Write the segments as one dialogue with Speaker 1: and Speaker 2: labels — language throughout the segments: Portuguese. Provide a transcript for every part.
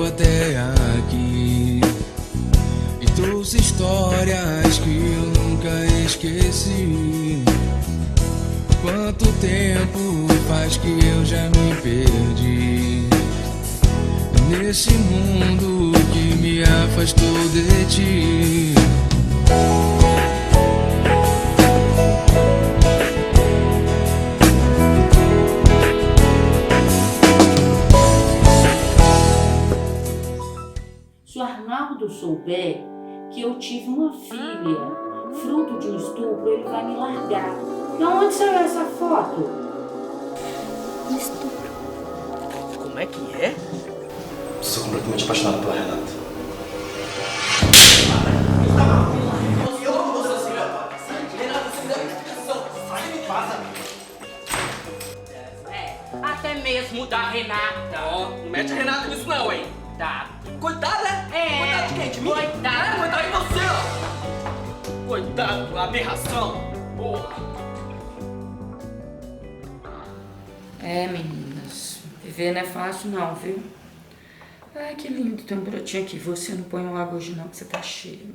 Speaker 1: até aqui e trouxe histórias que eu nunca esqueci. Quanto tempo faz que eu já me perdi nesse mundo que me afastou de ti.
Speaker 2: Se o Arnaldo souber que eu tive uma filha, fruto de um estupro, ele vai me largar. De onde saiu essa foto?
Speaker 3: Estupro.
Speaker 4: Como é que é?
Speaker 5: Sou completamente apaixonado pela Renata.
Speaker 6: Até mesmo da Renata.
Speaker 4: Ó, não mete a Renata nisso não, hein?
Speaker 6: Tá.
Speaker 4: Coitada, né?
Speaker 6: É.
Speaker 4: Coitada de quem? De mim?
Speaker 6: Coitada.
Speaker 4: Coitada de você, ó. Coitado, aberração. Porra.
Speaker 2: Meninas, viver não é fácil não, viu? Ai, que lindo, tem um brotinho aqui. Você não põe água hoje não, que você tá cheio.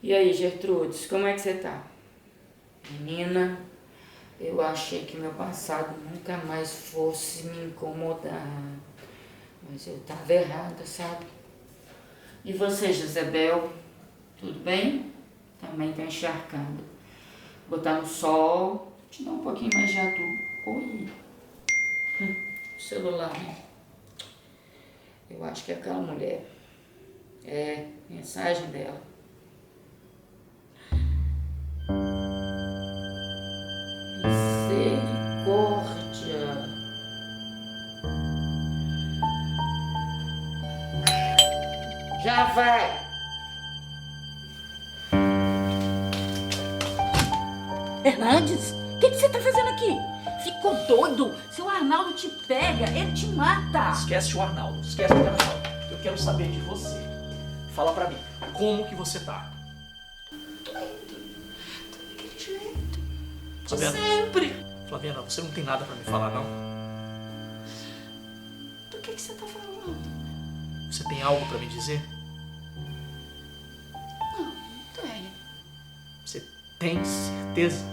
Speaker 2: E aí, Gertrudes, como é que você tá? Menina, eu achei que meu passado nunca mais fosse me incomodar. Mas eu tava errada, sabe? E você, Jezebel? Tudo bem? Também tá encharcada. Botar no sol, te dar um pouquinho mais de adubo. Oi. Celular. Eu acho que é aquela mulher. Mensagem dela. Misericórdia. Já vai.
Speaker 3: Hernandes, o que você tá fazendo aqui? Ficou doido? Se o Arnaldo te pega, ele te mata.
Speaker 4: Esquece o Arnaldo, esquece o Arnaldo. Eu quero saber de você. Fala pra mim, como que você tá?
Speaker 3: Tô daquele jeito.
Speaker 4: Flaviana,
Speaker 3: Sempre.
Speaker 4: Flaviana, você não tem nada pra me falar, não?
Speaker 3: Do que você tá falando?
Speaker 4: Você tem algo pra me dizer?
Speaker 3: Não tenho.
Speaker 4: Você tem certeza?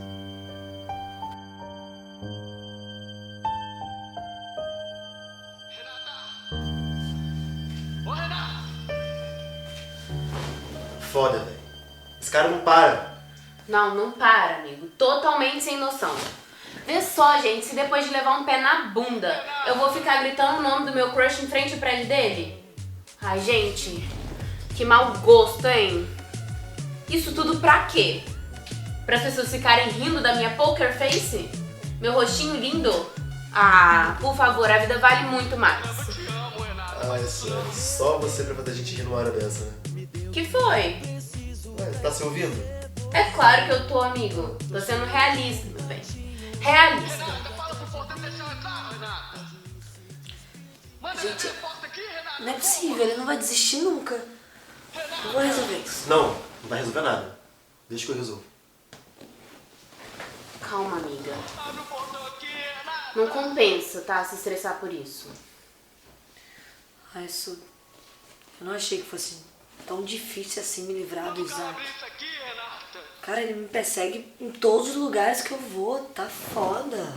Speaker 5: Foda, velho. Esse cara não para.
Speaker 7: Não para, amigo. Totalmente sem noção. Vê só, gente, se depois de levar um pé na bunda, eu vou ficar gritando o nome do meu crush em frente ao prédio dele? Ai, gente, que mau gosto, hein? Isso tudo pra quê? Para as pessoas ficarem rindo da minha poker face? Meu rostinho lindo? Ah, por favor, a vida vale muito mais.
Speaker 5: Ai, sério. Só você pra fazer a gente rir numa hora dessa, né?
Speaker 7: Que foi?
Speaker 5: Ué, tá se ouvindo?
Speaker 7: É claro que eu tô, amigo. Tô sendo realista, meu bem. Realista.
Speaker 3: Gente, não é possível, ele não vai desistir nunca. Eu vou resolver isso.
Speaker 5: Não vai resolver nada. Deixa que eu resolvo.
Speaker 7: Calma, amiga. Não compensa, tá? Se estressar por isso.
Speaker 3: Ah, isso... Eu não achei que fosse tão difícil assim me livrar do Isaac. Cara, ele me persegue em todos os lugares que eu vou. Tá foda.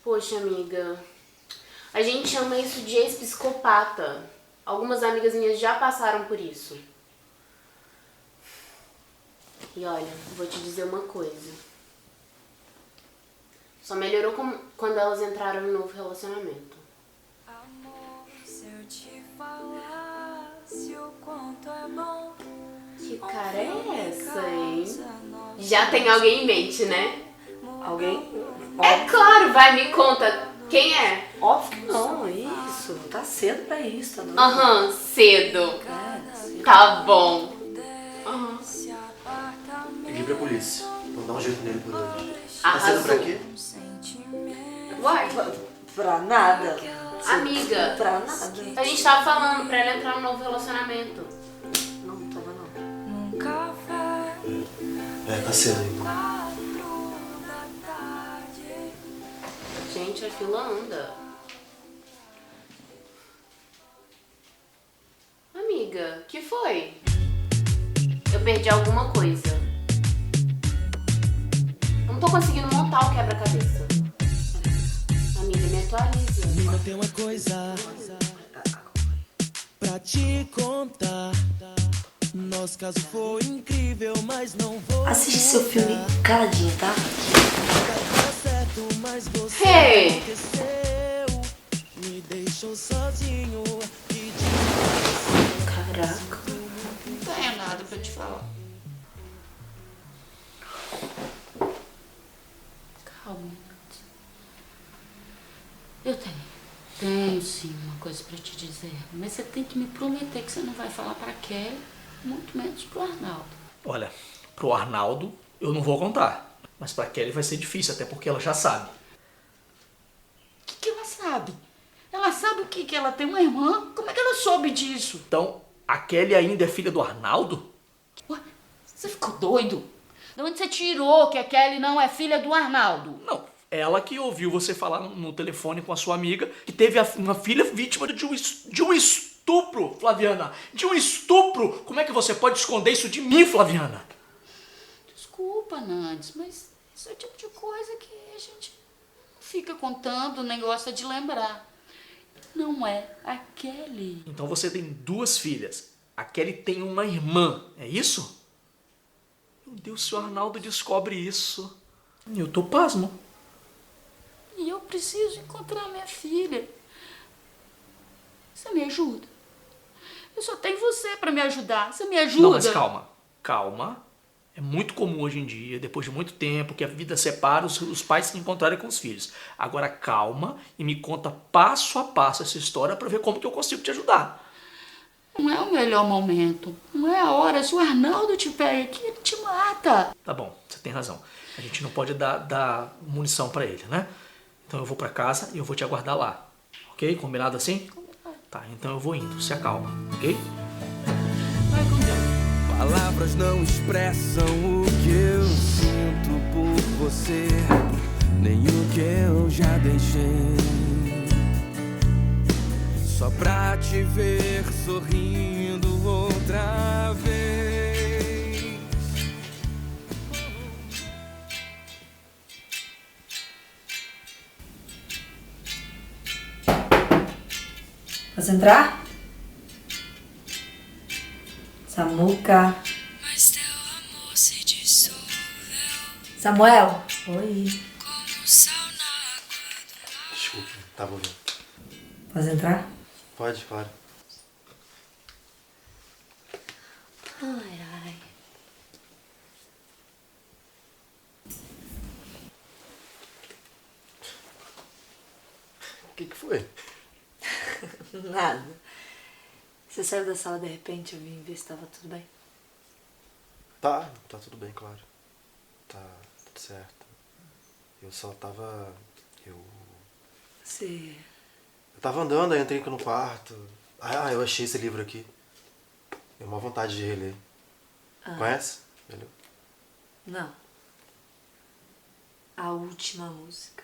Speaker 7: Poxa, amiga. A gente chama isso de ex-psicopata. Algumas amigas minhas já passaram por isso. E olha, vou te dizer uma coisa. Só melhorou quando elas entraram em um novo relacionamento.
Speaker 8: Amor, se eu te falasse o quanto é bom.
Speaker 7: Que cara é essa, hein? Já tem alguém em mente, né?
Speaker 3: Alguém?
Speaker 7: É claro, vai, me conta. Quem é?
Speaker 3: Óbvio que não, isso. Tá cedo pra isso, tá doido?
Speaker 7: Aham, cedo.
Speaker 3: É,
Speaker 7: Tá bom.
Speaker 5: Liguei pra polícia. Vou dar um jeito nele por hoje. Tá cedo
Speaker 7: Arrasou.
Speaker 5: pra quê?
Speaker 7: Uai,
Speaker 3: pra nada.
Speaker 7: amiga,
Speaker 3: Pra nada.
Speaker 7: a gente tava falando pra ela entrar num novo relacionamento.
Speaker 3: Não tava não.
Speaker 8: Num café,
Speaker 5: Tá cedo ainda.
Speaker 8: 4 da tarde.
Speaker 7: Gente, a fila anda. Amiga, que foi? Eu perdi alguma coisa. Eu não tô conseguindo montar o quebra-cabeça. Amiga, me atualiza.
Speaker 1: Menina, tem uma coisa pra te contar. Nosso caso foi incrível, mas não vou.
Speaker 3: Assiste seu filme caladinho, tá?
Speaker 7: Hey!
Speaker 1: Me deixou sozinho.
Speaker 3: Caraca.
Speaker 2: Não tenho nada pra te falar. Calma, Nath. Eu tenho sim uma coisa pra te dizer. Mas você tem que me prometer que você não vai falar pra Kelly, muito menos pro Arnaldo.
Speaker 4: Olha, pro Arnaldo eu não vou contar. Mas pra Kelly vai ser difícil, até porque ela já sabe.
Speaker 2: O que ela sabe? Ela sabe o que ela tem uma irmã? Como é que ela soube disso?
Speaker 4: Então, a Kelly ainda é filha do Arnaldo?
Speaker 2: Ué, você ficou doido? De onde você tirou que a Kelly não é filha do Arnaldo?
Speaker 4: Não, ela que ouviu você falar no telefone com a sua amiga que teve uma filha vítima de um estupro, Flaviana. De um estupro! Como é que você pode esconder isso de mim, Flaviana?
Speaker 2: Desculpa, Nandes, mas isso é o tipo de coisa que a gente não fica contando, nem gosta de lembrar. Não é a Kelly.
Speaker 4: Então você tem duas filhas. A Kelly tem uma irmã, é isso? Meu Deus, se o Arnaldo descobre isso, eu tô pasmo.
Speaker 2: E eu preciso encontrar minha filha. Você me ajuda? Eu só tenho você pra me ajudar. Você me ajuda?
Speaker 4: Não, mas calma. Calma. É muito comum hoje em dia, depois de muito tempo, que a vida separa os pais se encontrarem com os filhos. Agora calma e me conta passo a passo essa história pra ver como que eu consigo te ajudar.
Speaker 2: Não é o melhor momento. Não é a hora. Se o Arnaldo te pega aqui, ele te mata.
Speaker 4: Tá bom, você tem razão. A gente não pode dar munição pra ele, né? Então eu vou pra casa e eu vou te aguardar lá. Ok? Combinado assim? Tá, então eu vou indo. Se acalma, ok?
Speaker 2: Vai com Deus.
Speaker 1: Palavras não expressam o que eu sinto por você, nem o que eu já deixei. Só pra te ver sorrindo outra vez.
Speaker 3: Posso entrar? Samuca.
Speaker 8: Mas teu amor se dissolveu
Speaker 3: Samuel. Oi.
Speaker 8: como sal na água do mar.
Speaker 5: Desculpa, tava ouvindo.
Speaker 3: Posso entrar?
Speaker 5: Pode, claro.
Speaker 3: Ai, ai.
Speaker 5: O que foi?
Speaker 3: Nada. Você saiu da sala de repente, eu vim ver se tava tudo bem.
Speaker 5: Tá tudo bem, claro. Tá tudo certo. Eu só tava...
Speaker 3: Você...
Speaker 5: Eu tava andando, aí entrei aqui no quarto. Eu achei esse livro aqui. Deu uma vontade de reler. Conhece? Ele...
Speaker 3: Não. A última música.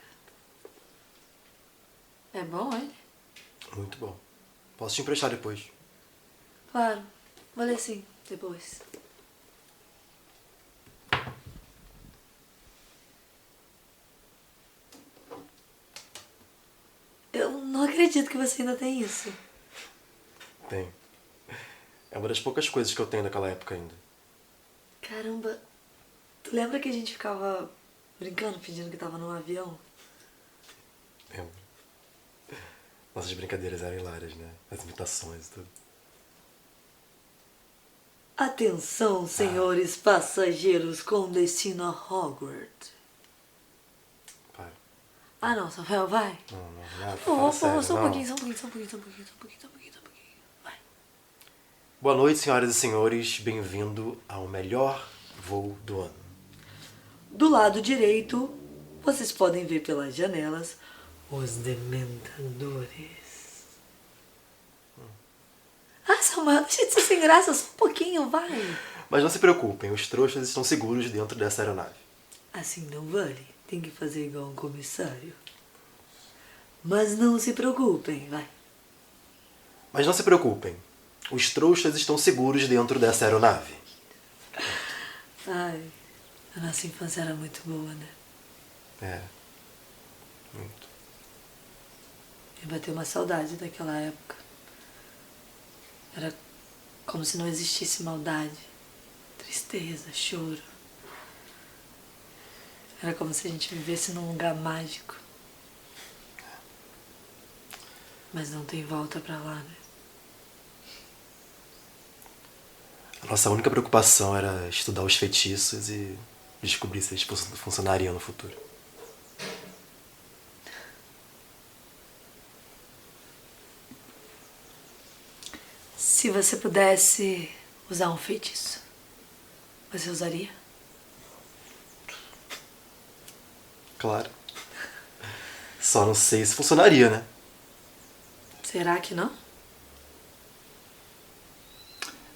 Speaker 3: É bom, hein?
Speaker 5: Muito bom. Posso te emprestar depois.
Speaker 3: Claro. Vou ler sim, depois. Eu não acredito que você ainda tem isso.
Speaker 5: Tem. É uma das poucas coisas que eu tenho daquela época ainda.
Speaker 3: Caramba. Tu lembra que a gente ficava brincando, fingindo que tava num avião?
Speaker 5: Lembro. Nossas brincadeiras eram hilárias, né? As imitações e tudo.
Speaker 3: Atenção, senhores passageiros com destino a Hogwarts.
Speaker 5: Para.
Speaker 3: Ah, não, Samuel, vai.
Speaker 5: Não.
Speaker 3: Pô,
Speaker 5: Fala sério,
Speaker 3: só um
Speaker 5: não.
Speaker 3: pouquinho. Vai.
Speaker 5: Boa noite, senhoras e senhores. Bem-vindo ao melhor voo do ano.
Speaker 3: Do lado direito, vocês podem ver pelas janelas os dementadores. Ah, Samuel, deixa de ser sem graça, só um pouquinho, vai.
Speaker 5: Mas não se preocupem, os trouxas estão seguros dentro dessa aeronave.
Speaker 3: Assim não vale, tem que fazer igual um comissário. Mas não se preocupem, vai.
Speaker 5: Mas não se preocupem, Os trouxas estão seguros dentro dessa aeronave.
Speaker 3: Ai, a nossa infância era muito boa, né?
Speaker 5: É. Muito.
Speaker 3: Me bateu uma saudade daquela época. Era como se não existisse maldade, tristeza, choro. Era como se a gente vivesse num lugar mágico. Mas não tem volta pra lá, né?
Speaker 5: A nossa única preocupação era estudar os feitiços e descobrir se eles funcionariam no futuro.
Speaker 3: Se você pudesse usar um feitiço, você usaria?
Speaker 5: Claro. Só não sei se funcionaria, né?
Speaker 3: Será que não?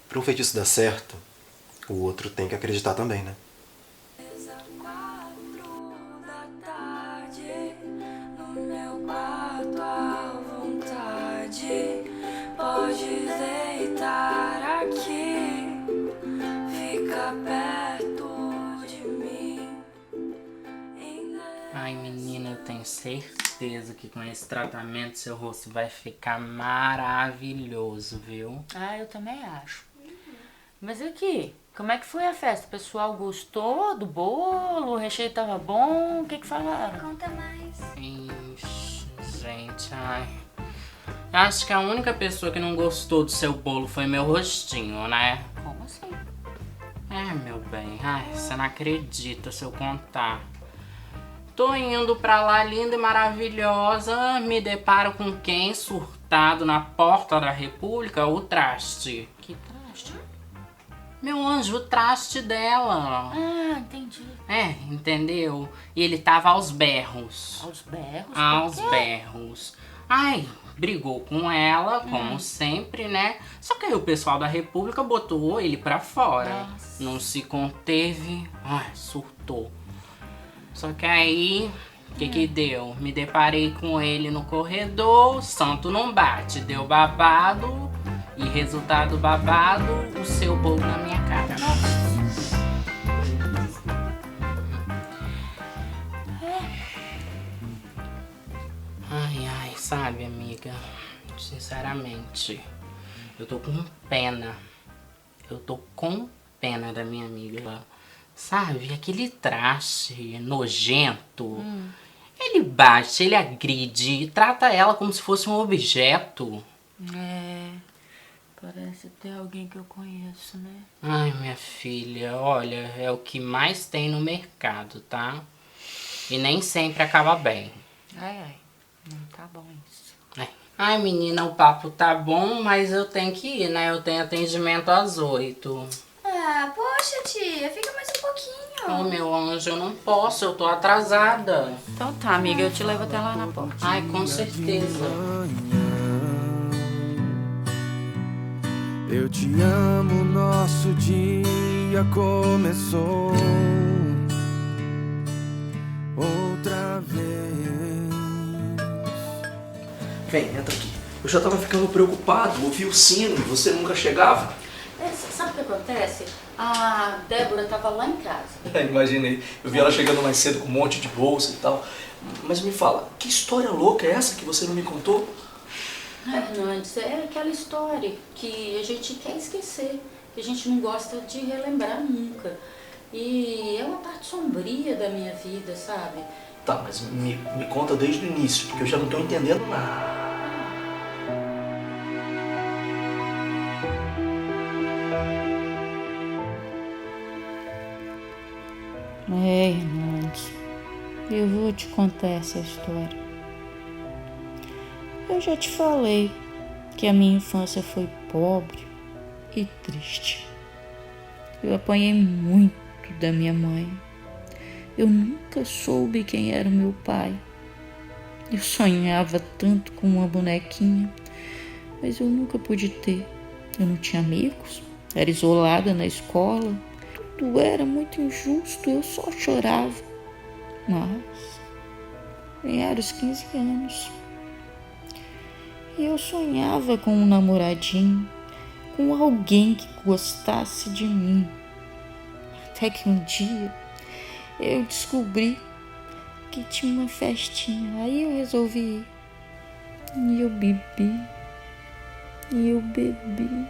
Speaker 5: Para um feitiço dar certo, o outro tem que acreditar também, né?
Speaker 8: 4 da tarde, no meu quarto à vontade, pode deitar aqui, fica perto de mim.
Speaker 6: Ai, menina, eu tenho certeza que com esse tratamento seu rosto vai ficar maravilhoso, viu?
Speaker 2: Ah, eu também acho. Mas aqui, como é que foi a festa? O pessoal gostou do bolo? O recheio tava bom? O que falaram?
Speaker 9: Conta mais.
Speaker 6: Ixi, gente, ai. Acho que a única pessoa que não gostou do seu bolo foi meu rostinho, né?
Speaker 2: Como assim?
Speaker 6: É, meu bem, ai, você não acredita se eu contar. Tô indo pra lá linda e maravilhosa, me deparo com quem surtado na porta da República? O traste.
Speaker 2: Que traste?
Speaker 6: Meu anjo, o traste dela.
Speaker 2: Ah, entendi.
Speaker 6: É, entendeu? E ele tava aos berros.
Speaker 2: Aos berros?
Speaker 6: Aos
Speaker 2: Por quê?
Speaker 6: berros. Ai, brigou com ela, como sempre, né? Só que aí o pessoal da República botou ele pra fora.
Speaker 2: Nossa.
Speaker 6: Não se conteve. Ai, surtou. Só que aí, o que deu? Me deparei com ele no corredor, santo não bate. Deu babado e resultado babado, o seu bolo na minha cara. Ai, ai, sabe, amiga? Sinceramente, eu tô com pena. Eu tô com pena da minha amiga. Sabe, aquele traste nojento. Ele bate, ele agride e trata ela como se fosse um objeto.
Speaker 2: É, parece ter alguém que eu conheço, né?
Speaker 6: Ai, minha filha, olha, é o que mais tem no mercado, tá? E nem sempre acaba bem.
Speaker 2: Ai, não tá bom isso.
Speaker 6: É. Ai, menina, o papo tá bom, mas eu tenho que ir, né? Eu tenho atendimento às 8.
Speaker 9: Ah, poxa, tia, fica mais um pouquinho.
Speaker 6: Oh, meu anjo, eu não posso, eu tô atrasada.
Speaker 2: Então tá, amiga, eu te levo até lá na porta.
Speaker 6: Ai, com certeza.
Speaker 1: Eu te amo, nosso dia começou outra vez.
Speaker 4: Vem, entra aqui. Eu já tava ficando preocupado, ouvi o sino e você nunca chegava.
Speaker 2: Sabe o que acontece? A Débora tava lá em casa.
Speaker 4: Imaginei. Eu vi ela chegando mais cedo com um monte de bolsa e tal. Mas me fala, que história louca é essa que você não me contou?
Speaker 2: Ai, Hernandes, é aquela história que a gente quer esquecer, que a gente não gosta de relembrar nunca. E é uma parte sombria da minha vida, sabe?
Speaker 4: Tá, mas me conta desde o início, porque eu já não tô entendendo nada.
Speaker 2: É, Hernandes, eu vou te contar essa história. Eu já te falei que a minha infância foi pobre e triste. Eu apanhei muito da minha mãe. Eu nunca soube quem era o meu pai. Eu sonhava tanto com uma bonequinha, mas eu nunca pude ter. Eu não tinha amigos, era isolada na escola. Tudo era muito injusto, eu só chorava. Mas ganharam os 15 anos. E eu sonhava com um namoradinho, com alguém que gostasse de mim. Até que um dia eu descobri que tinha uma festinha. Aí eu resolvi ir. E eu bebi. E eu bebi.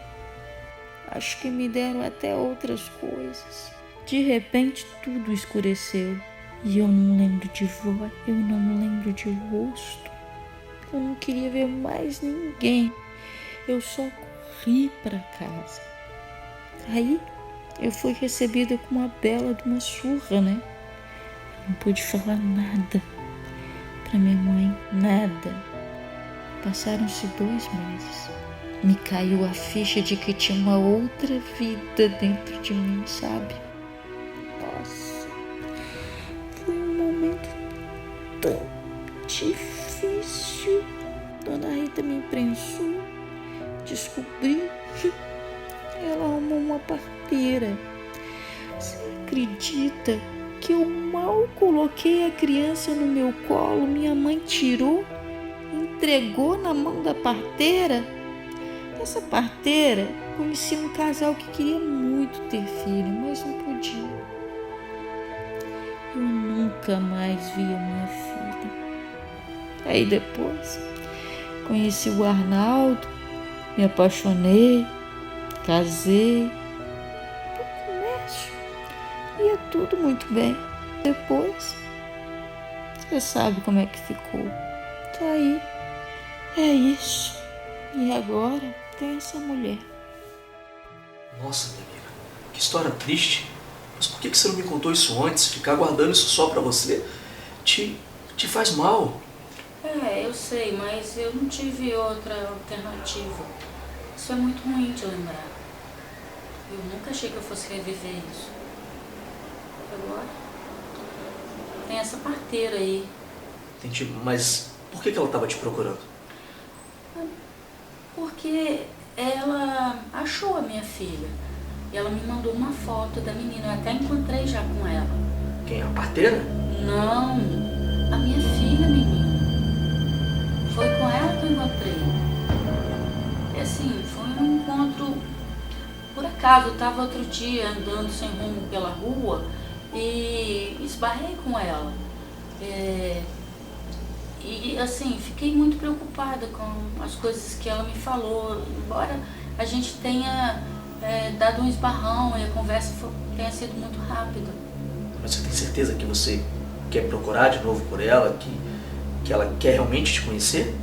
Speaker 2: Acho que me deram até outras coisas. De repente tudo escureceu. E eu não lembro de voz, eu não lembro de rosto. Eu não queria ver mais ninguém. Eu só corri para casa. Aí eu fui recebida com uma bela de uma surra, né? Não pude falar nada para minha mãe, nada. Passaram-se 2 meses. Me caiu a ficha de que tinha uma outra vida dentro de mim, sabe? Nossa, foi um momento tão difícil. Dona Rita me imprensou. Descobri. Ela arrumou uma parteira. Você acredita que eu mal coloquei a criança no meu colo? Minha mãe tirou, entregou na mão da parteira. Essa parteira conhecia um casal que queria muito ter filho, mas não podia. Eu nunca mais vi a minha filha. Aí depois conheci o Arnaldo, me apaixonei, casei. No começo ia tudo muito bem. Depois, você sabe como é que ficou. Tá aí. É isso. E agora tem essa mulher.
Speaker 4: Nossa, minha amiga, que história triste. Mas por que você não me contou isso antes? Ficar guardando isso só pra você te faz mal.
Speaker 2: Eu sei, mas eu não tive outra alternativa. Isso é muito ruim de lembrar. Eu nunca achei que eu fosse reviver isso. Agora tem essa parteira aí.
Speaker 4: Entendi, mas por que ela estava te procurando?
Speaker 2: Porque ela achou a minha filha. E ela me mandou uma foto da menina. Eu até encontrei já com ela.
Speaker 4: Quem? A parteira?
Speaker 2: Não, a minha filha, menino. Foi com ela que eu encontrei. E assim, foi um encontro. Por acaso, eu estava outro dia andando sem rumo pela rua e esbarrei com ela. E assim, fiquei muito preocupada com as coisas que ela me falou. Embora a gente tenha dado um esbarrão e a conversa tenha sido muito rápida.
Speaker 4: Mas você tem certeza que você quer procurar de novo por ela? Que ela quer realmente te conhecer?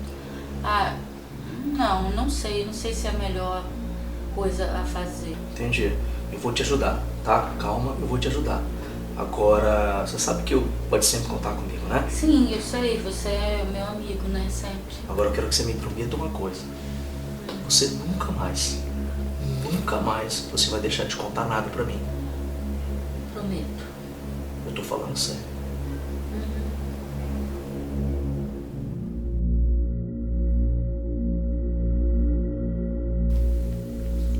Speaker 2: Não sei. Não sei se é a melhor coisa a fazer.
Speaker 4: Entendi. Eu vou te ajudar, tá? Calma, eu vou te ajudar. Agora, você sabe que pode sempre contar comigo, né?
Speaker 2: Sim, eu sei. Você é meu amigo, né? Sempre.
Speaker 4: Agora eu quero que você me prometa uma coisa. Você nunca mais você vai deixar de contar nada pra mim.
Speaker 2: Prometo.
Speaker 4: Eu tô falando sério.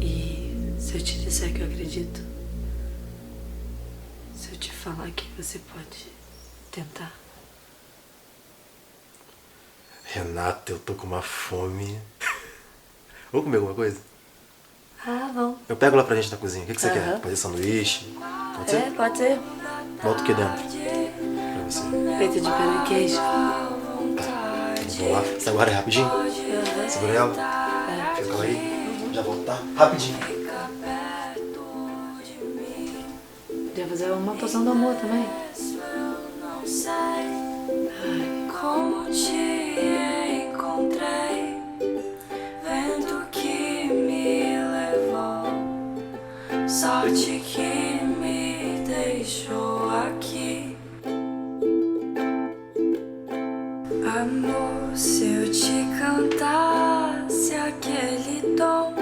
Speaker 3: E se eu te disser que eu acredito? Se eu te falar que você pode tentar?
Speaker 5: Renata, eu tô com uma fome. Vamos comer alguma coisa?
Speaker 3: Vamos.
Speaker 5: Eu pego lá pra gente na cozinha. O que você quer? Pode ser sanduíche? Pode ser?
Speaker 3: Pode ser.
Speaker 5: Bota o que dentro? Pra você.
Speaker 3: Peito de pera e queijo.
Speaker 5: Tá. Eu vou lá. Você aguarda rapidinho? Segura ela. Fica ela aí. Já volto, tá? Rapidinho.
Speaker 3: Podia fazer uma poção do amor também.
Speaker 8: Como te encontrei, vento que me levou, sorte que me deixou aqui. Amor, se eu te cantasse aquele tom,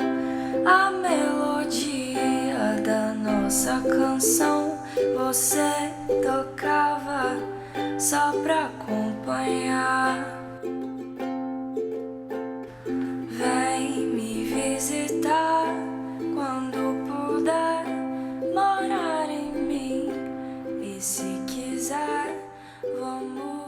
Speaker 8: a melodia da nossa canção, você tocava só pra acompanhar. Vem me visitar quando puder, morar em mim. E se quiser, vamos